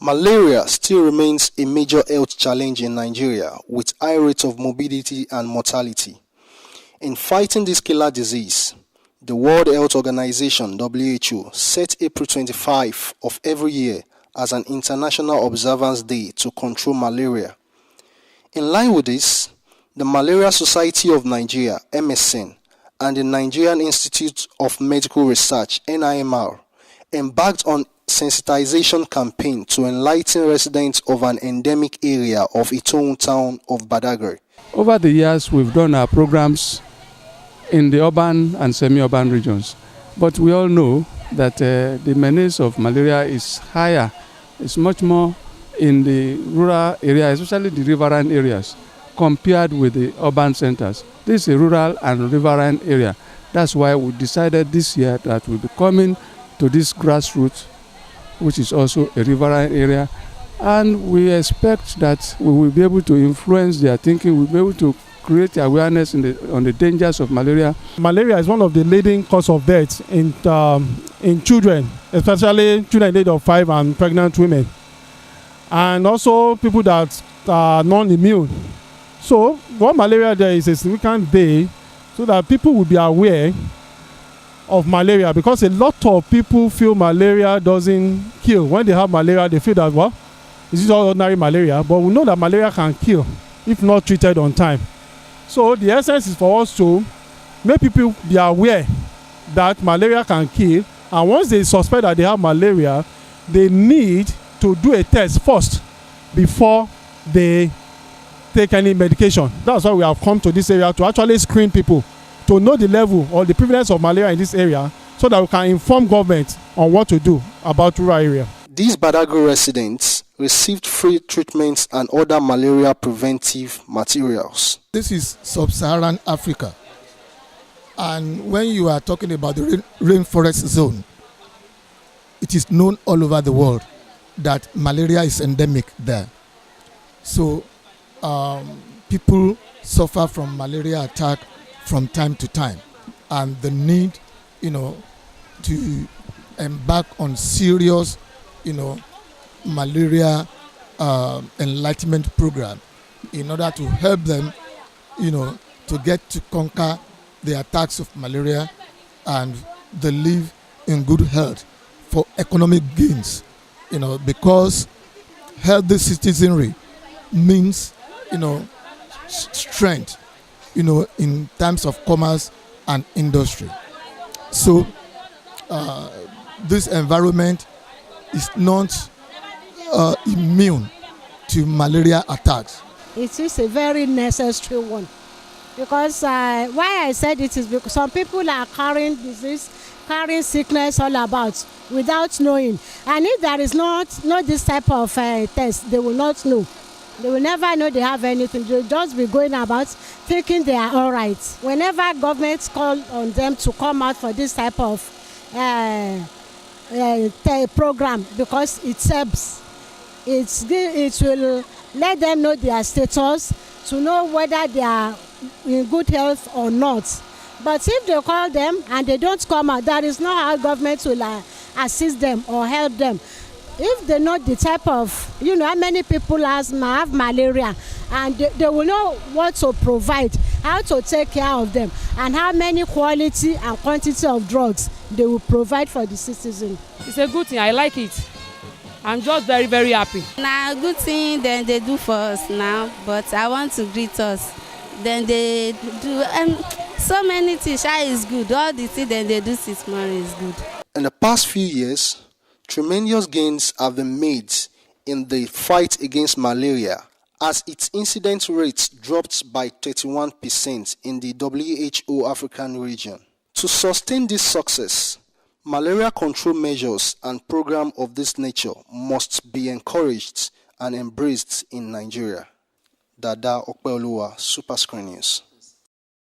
Malaria still remains a major health challenge in Nigeria with high rates of morbidity and mortality. In fighting this killer disease, the World Health Organization (WHO) set April 25 of every year as an International Observance Day to control malaria. In line with this, the Malaria Society of Nigeria (MSN) and the Nigerian Institute of Medical Research (NIMR) embarked on sensitization campaign to enlighten residents of an endemic area of Itohun town of Badagry. Over the years, we've done our programs in the urban and semi-urban regions, but we all know that the menace of malaria is higher. It's much more in the rural areas, especially the riverine areas, compared with the urban centers. This is a rural and riverine area. That's why we decided this year that we'll be coming to this grassroots, which is also a riverine area, and we expect that we will be able to influence their thinking. We'll be able to create awareness on the dangers of malaria. Malaria is one of the leading cause of death in children, especially children in the age of 5 and pregnant women, and also people that are non-immune. So what malaria there is a significant day so that people will be aware of malaria, because a lot of people feel malaria doesn't kill. When they have malaria, they feel that, well, this is ordinary malaria, but we know that malaria can kill if not treated on time. So the essence is for us to make people be aware that malaria can kill, and once they suspect that they have malaria, they need to do a test first before they take any medication. That's why we have come to this area, to actually screen people, to know the level or the prevalence of malaria in this area, so that we can inform government on what to do about rural area. These Badagry residents received free treatments and other malaria preventive materials. This is sub-Saharan Africa, and when you are talking about the rainforest zone, it is known all over the world that malaria is endemic there. So people suffer from malaria attack from time to time, and the need, to embark on serious, malaria enlightenment program in order to help them, to get to conquer the attacks of malaria, and they live in good health for economic gains, because healthy citizenry means, strength, in terms of commerce and industry. So this environment is not immune to malaria attacks. It is a very necessary one, because why I said it is because some people are carrying disease, carrying sickness all about without knowing, and if there is not this type of test, they will not know. They will never know they have anything. They'll just be going about thinking they are all right. Whenever governments call on them to come out for this type of program, because it helps, it will let them know their status, to know whether they are in good health or not. But if they call them and they don't come out, that is not how government will assist them or help them. If they know the type of, how many people have malaria, and they will know what to provide, how to take care of them, and how many quality and quantity of drugs they will provide for the citizen. It's a good thing. I like it. I'm just very, very happy. Now, good thing then they do for us now, but I want to greet us. Then they do so many things. Is good. All the things then they do 6 months is good. In the past few years, tremendous gains have been made in the fight against malaria, as its incidence rates dropped by 31% in the WHO African region. To sustain this success, malaria control measures and programs of this nature must be encouraged and embraced in Nigeria. Dada, Opeoluwa, Super Screen News.